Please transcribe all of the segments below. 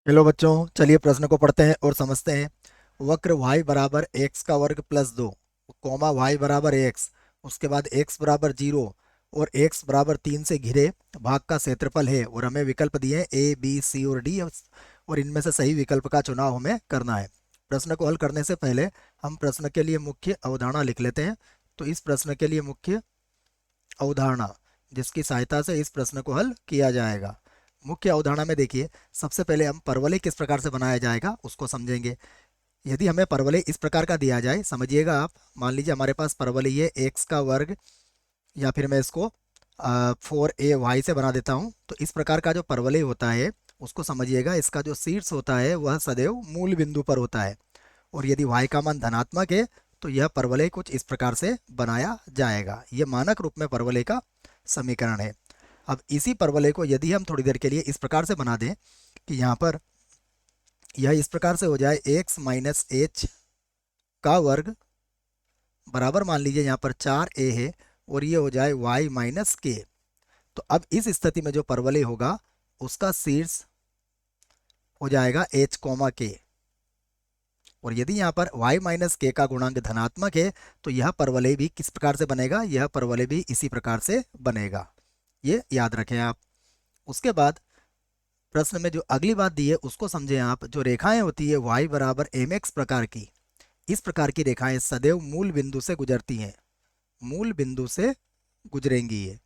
Hello बच्चों, चलिए प्रश्न को पढ़ते हैं और समझते हैं। वक्र y बराबर एक्स का वर्ग प्लस 2, कॉमा y बराबर एक्स, उसके बाद x बराबर 0 और x बराबर 3 से घिरे भाग का क्षेत्रफल है। और हमें विकल्प दिए हैं ए, बी, सी और डी, और इनमें से सही विकल्प का चुनाव हमें करना है। प्रश्न को हल करने से पहले हम प्रश्न के लिए मुख्य अवधारणा लिख लेते हैं। तो इस प्रश्न के लिए मुख्य अवधारणा जिसकी सहायता से इस प्रश्न को हल किया जाएगा। मुख्य अवधारणा में देखिए, सबसे पहले हम परवलय किस प्रकार से बनाया जाएगा उसको समझेंगे। यदि हमें परवलय इस प्रकार का दिया जाए, समझिएगा आप, मान लीजिए हमारे पास परवलय है एक्स का वर्ग, या फिर मैं इसको 4ay से बना देता हूँ। तो इस प्रकार का जो परवलय होता है उसको समझिएगा, इसका जो शीर्ष होता है वह सदैव मूल बिंदु पर होता है। और यदि y का मान धनात्मक है तो यह परवलय कुछ इस प्रकार से बनाया जाएगा। यह मानक रूप में परवलय का समीकरण है। अब इसी परवलय को यदि हम थोड़ी देर के लिए इस प्रकार से बना दें कि यहाँ पर यह इस प्रकार से हो जाए x माइनस एच का वर्ग बराबर, मान लीजिए यहाँ पर 4a है, और ये हो जाए y माइनस के। तो अब इस स्थिति में जो परवलय होगा उसका शीर्ष हो जाएगा h कॉमा के। और यदि यहाँ पर y माइनस के का गुणांक धनात्मक है तो यह परवलय भी किस प्रकार से बनेगा, यह परवलय भी इसी प्रकार से बनेगा। ये याद रखें आप। उसके बाद प्रश्न में जो अगली बात दी है उसको समझें आप। जो रेखाएं होती है y बराबर एम एक्स प्रकार की, इस प्रकार की रेखाएं सदैव मूल बिंदु से गुजरती हैं, मूल बिंदु से गुजरेंगी ये।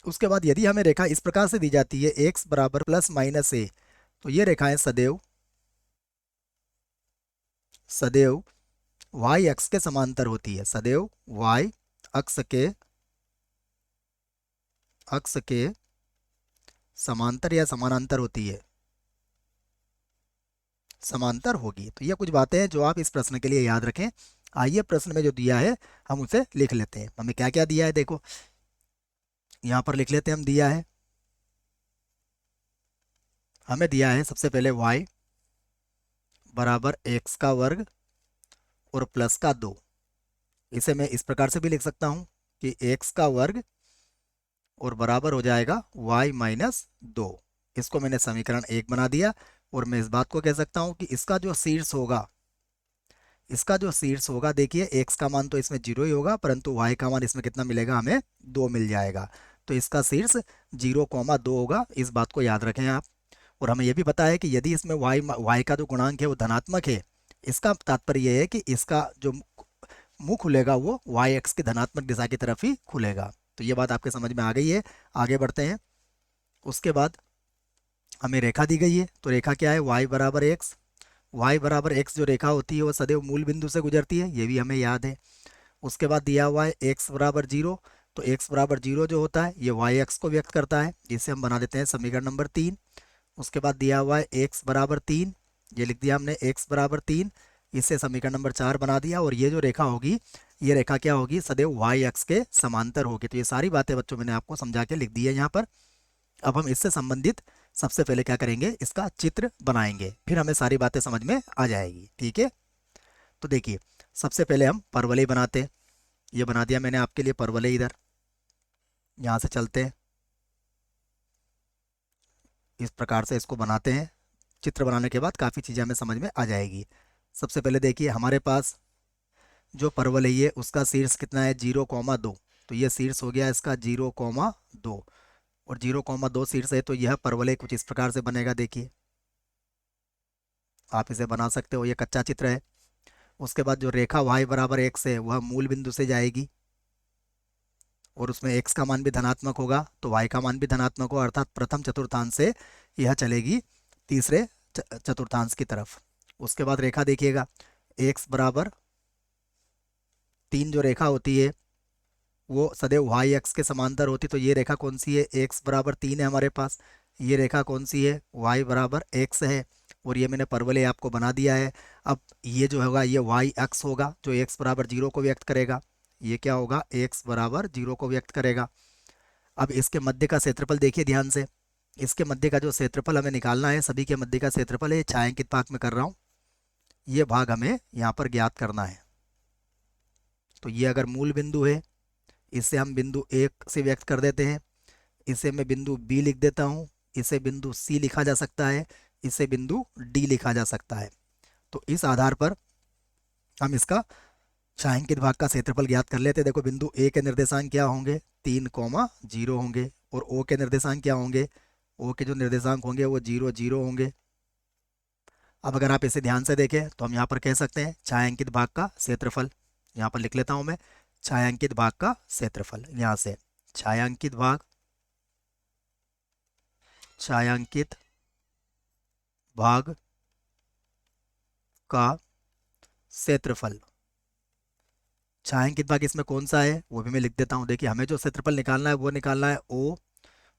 उसके बाद यदि हमें रेखा इस प्रकार से दी जाती है x बराबर प्लस माइनस ए, तो ये रेखाएं सदैव सदैव y अक्ष के समांतर होती है, सदैव y अक्ष के अक्ष के समांतर या समानांतर होती है, समांतर होगी। तो ये कुछ बातें हैं जो आप इस प्रश्न के लिए याद रखें। आइए प्रश्न में जो दिया है हम उसे लिख लेते हैं। हमें क्या क्या दिया है देखो, यहाँ पर लिख लेते हैं। हम दिया है, हमें दिया है सबसे पहले y बराबर एक्स का वर्ग और प्लस का 2। इसे मैं इस प्रकार से भी लिख सकता हूँ कि एक्स का वर्ग और बराबर हो जाएगा y माइनस 2। इसको मैंने समीकरण 1 बना दिया। और मैं इस बात को कह सकता हूँ कि इसका जो शीर्ष होगा, इसका जो शीर्ष होगा, देखिए x का मान तो इसमें 0 ही होगा, परंतु y का मान इसमें कितना मिलेगा, हमें 2 मिल जाएगा। तो इसका शीर्ष 0,2 होगा, इस बात को याद रखें आप। और हमें यह भी पता है कि यदि इसमें y का जो गुणांक है वो धनात्मक है, इसका तात्पर्य यह है कि इसका जो मुंह खुलेगा वो y एक्स की धनात्मक दिशा की तरफ ही खुलेगा। तो ये बात आपके समझ में आ गई है। आगे बढ़ते हैं। उसके बाद हमें रेखा दी गई है, तो रेखा क्या है, y बराबर एक्स। y बराबर एक्स जो रेखा होती है वो सदैव मूल बिंदु से गुजरती है, ये भी हमें याद है। उसके बाद दिया हुआ है x बराबर 0। तो x बराबर 0 जो होता है ये y एक्स को व्यक्त करता है, जिसे हम बना देते हैं समीकरण नंबर 3। उसके बाद दिया हुआ है x बराबर 3, ये लिख दिया हमने x बराबर 3, इससे समीकरण नंबर 4 बना दिया। और ये जो रेखा होगी, ये रेखा क्या होगी, सदैव y एक्स के समांतर होगी। तो ये सारी बातें बच्चों मैंने आपको समझा के लिख दी है यहाँ पर। अब हम इससे संबंधित सबसे पहले क्या करेंगे, इसका चित्र बनाएंगे, फिर हमें सारी बातें समझ में आ जाएगी। ठीक है, तो देखिए सबसे पहले हम परवलय बनाते हैं। ये बना दिया मैंने आपके लिए परवलय। इधर यहाँ से चलते हैं, इस प्रकार से इसको बनाते हैं। चित्र बनाने के बाद काफ़ी चीज़ें हमें समझ में आ जाएगी। सबसे पहले देखिए हमारे पास जो परवलय है उसका शीर्ष कितना है, 0,2। तो ये शीर्ष हो गया इसका 0,2, और 0,2 शीर्ष है, तो यह परवलय कुछ इस प्रकार से बनेगा। देखिए आप इसे बना सकते हो, ये कच्चा चित्र है। उसके बाद जो रेखा y बराबर एक्स है वह मूल बिंदु से जाएगी, और उसमें x का मान भी धनात्मक होगा तो y का मान भी धनात्मक होगा, अर्थात प्रथम चतुर्थांश से यह चलेगी तीसरे चतुर्थांश की तरफ। उसके बाद रेखा देखिएगा, x बराबर 3 जो रेखा होती है वो सदैव y एक्स के समांतर होती। तो ये रेखा कौन सी है, x बराबर 3 है हमारे पास। ये रेखा कौन सी है, y बराबर x है। और ये मैंने परवलय आपको बना दिया है। अब ये जो होगा ये y अक्ष होगा जो x बराबर 0 को व्यक्त करेगा। ये क्या होगा, x बराबर 0 को व्यक्त करेगा। अब इसके मध्य का क्षेत्रफल देखिए ध्यान से। इसके मध्य का जो क्षेत्रफल हमें निकालना है, सभी के मध्य का क्षेत्रफल है, छायांकित भाग में कर रहा हूँ, ये भाग हमें यहाँ पर ज्ञात करना है। तो ये अगर मूल बिंदु है, इसे हम बिंदु 1 से व्यक्त कर देते हैं। इसे मैं बिंदु बी लिख देता हूँ, इसे बिंदु सी लिखा जा सकता है, इसे बिंदु डी लिखा जा सकता है। तो इस आधार पर हम इसका छायांकित भाग का क्षेत्रफल ज्ञात कर लेते हैं। देखो बिंदु ए के निर्देशांक क्या होंगे, 3,0 होंगे, और ओ के निर्देशांक क्या होंगे, ओ के जो निर्देशांक होंगे वो 0,0 होंगे। अब अगर आप इसे ध्यान से देखें तो हम यहाँ पर कह सकते हैं छायांकित भाग का क्षेत्रफल, यहाँ पर लिख लेता हूँ मैं, छायांकित भाग का क्षेत्रफल, यहाँ से छायांकित भाग, छायांकित भाग का क्षेत्रफल। छायांकित भाग इसमें कौन सा है वो भी मैं लिख देता हूँ। देखिए हमें जो क्षेत्रफल निकालना है वो निकालना है ओ,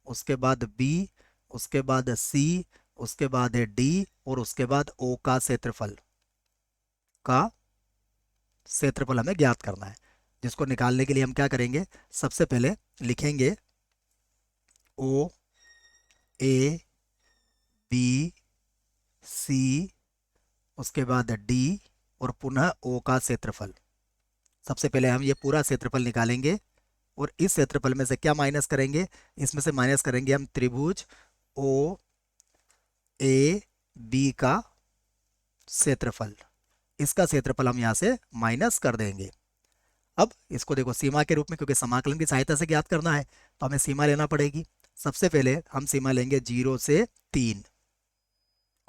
उसके बाद बी, उसके बाद सी, उसके बाद है डी, और उसके बाद ओ का क्षेत्रफल हमें ज्ञात करना है। जिसको निकालने के लिए हम क्या करेंगे, सबसे पहले लिखेंगे ओ ए बी सी, उसके बाद डी, और पुनः ओ का क्षेत्रफल। सबसे पहले हम ये पूरा क्षेत्रफल निकालेंगे और इस क्षेत्रफल में से क्या माइनस करेंगे, इसमें से माइनस करेंगे हम त्रिभुज ओ ए बी का क्षेत्रफल। इसका क्षेत्रफल हम यहाँ से माइनस कर देंगे। अब इसको देखो सीमा के रूप में, क्योंकि समाकलन की सहायता से ज्ञात करना है तो हमें सीमा लेना पड़ेगी। सबसे पहले हम सीमा लेंगे 0 से 3,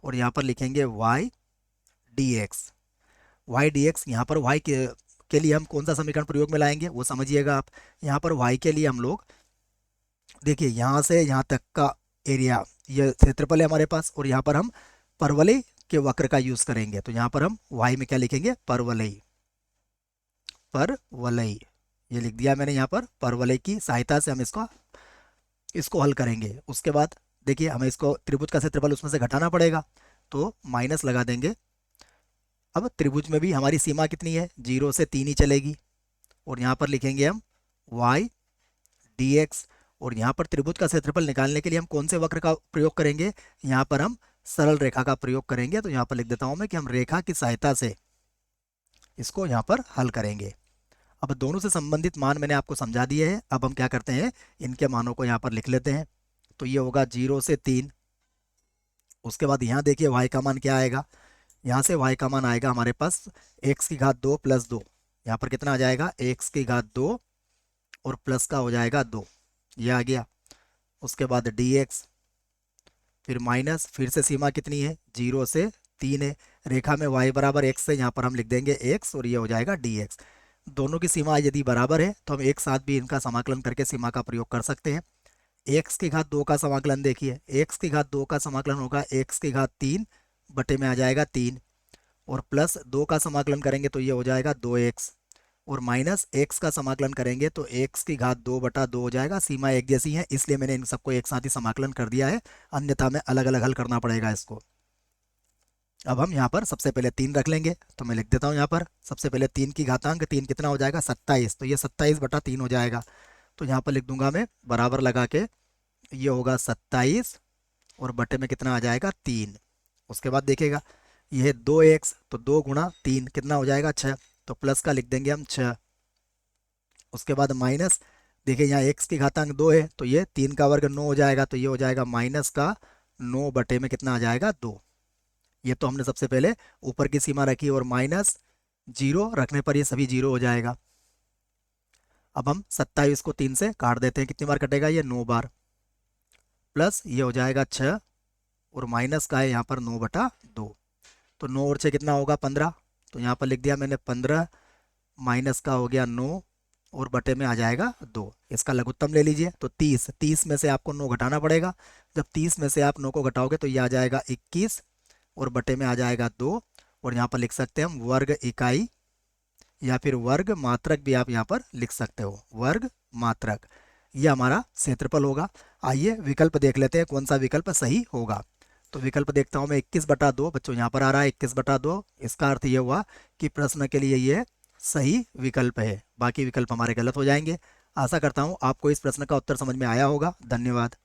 और यहाँ पर लिखेंगे y dx। y dx, यहाँ पर y के लिए हम कौन सा समीकरण प्रयोग में लाएंगे वो समझिएगा आप। यहाँ पर y के लिए हम लोग देखिए यहाँ से यहाँ तक का एरिया, ये क्षेत्रफल है हमारे पास, और यहाँ पर हम परवलय के वक्र का यूज करेंगे। तो यहाँ पर हम y में क्या लिखेंगे, परवलय, परवलय, ये लिख दिया मैंने यहाँ पर। परवलय की सहायता से हम इसको हल करेंगे। उसके बाद देखिए हमें इसको त्रिभुज का क्षेत्रफल उसमें से घटाना पड़ेगा, तो माइनस लगा देंगे। अब त्रिभुज में भी हमारी सीमा कितनी है, 0 से 3 ही चलेगी, और यहाँ पर लिखेंगे हम y dx। और यहाँ पर त्रिभुज का क्षेत्रफल निकालने के लिए हम कौन से वक्र का प्रयोग करेंगे, यहाँ पर हम सरल रेखा का प्रयोग करेंगे। तो यहाँ पर लिख देता हूँ मैं कि हम रेखा की सहायता से इसको यहाँ पर हल करेंगे। अब दोनों से संबंधित मान मैंने आपको समझा दिए हैं। अब हम क्या करते हैं, इनके मानों को यहाँ पर लिख लेते हैं। तो ये होगा 0 से 3। उसके बाद यहाँ देखिए y का मान क्या आएगा, यहाँ से y का मान आएगा हमारे पास x की घात 2 प्लस 2। यहाँ पर कितना आ जाएगा, x की घात 2 और प्लस का हो जाएगा 2, ये आ गया। उसके बाद dx, फिर माइनस, फिर से सीमा कितनी है, 0 से 3 है। रेखा में y बराबर x है, यहाँ पर हम लिख देंगे x, और ये हो जाएगा dx। दोनों की सीमा यदि बराबर है तो हम एक साथ भी इनका समाकलन करके सीमा का प्रयोग कर सकते हैं। x की घात 2 का समाकलन देखिए, x की घात 2 का समाकलन होगा x की घात 3 बटे में आ जाएगा 3, और प्लस 2 का समाकलन करेंगे तो ये हो जाएगा 2x, और माइनस x का समाकलन करेंगे तो x की घात 2 बटा 2 हो जाएगा। सीमा एक जैसी है इसलिए मैंने इन सबको एक साथ ही समाकलन कर दिया है, अन्यथा में अलग अलग हल करना पड़ेगा इसको। अब हम यहाँ पर सबसे पहले 3 रख लेंगे, तो मैं लिख देता हूँ यहाँ पर सबसे पहले 3 की घातांक 3 कितना हो जाएगा, 27। तो ये 27 बटा 3 हो जाएगा। तो यहाँ पर लिख दूंगा मैं बराबर लगा के, ये होगा 27 और बटे में कितना आ जाएगा 3। उसके बाद देखिएगा ये 2x, तो 2 गुणा 3 कितना हो जाएगा 6, तो प्लस का लिख देंगे हम 6। उसके बाद माइनस, देखिए यहाँ x की घातांक 2 है तो ये 3 का वर्ग 9 हो जाएगा, तो ये हो जाएगा माइनस का 9 बटे में कितना आ जाएगा 2। ये तो हमने सबसे पहले ऊपर की सीमा रखी, और माइनस 0 रखने पर ये सभी 0 हो जाएगा। अब हम 27 को 3 से काट देते हैं, कितनी बार कटेगा ये 9 बार, प्लस ये हो जाएगा 6, और माइनस का है यहाँ पर 9 बटा 2। तो 9 और 6 कितना होगा 15, तो यहाँ पर लिख दिया मैंने 15, माइनस का हो गया 9 और बटे में आ जाएगा 2। इसका लघुत्तम ले लीजिए, तो 30 में से आपको 9 घटाना पड़ेगा। जब 30 में से आप 9 को घटाओगे तो ये आ जाएगा 21 और बटे में आ जाएगा 2, और यहाँ पर लिख सकते हैं हम वर्ग इकाई, या फिर वर्ग मात्रक भी आप यहाँ पर लिख सकते हो, वर्ग मात्रक। ये हमारा क्षेत्रफल होगा। आइए विकल्प देख लेते हैं कौन सा विकल्प सही होगा। तो विकल्प देखता हूँ मैं 21/2, बच्चों यहाँ पर आ रहा है 21/2। इसका अर्थ ये हुआ कि प्रश्न के लिए ये सही विकल्प है, बाकी विकल्प हमारे गलत हो जाएंगे। आशा करता हूँ आपको इस प्रश्न का उत्तर समझ में आया होगा। धन्यवाद।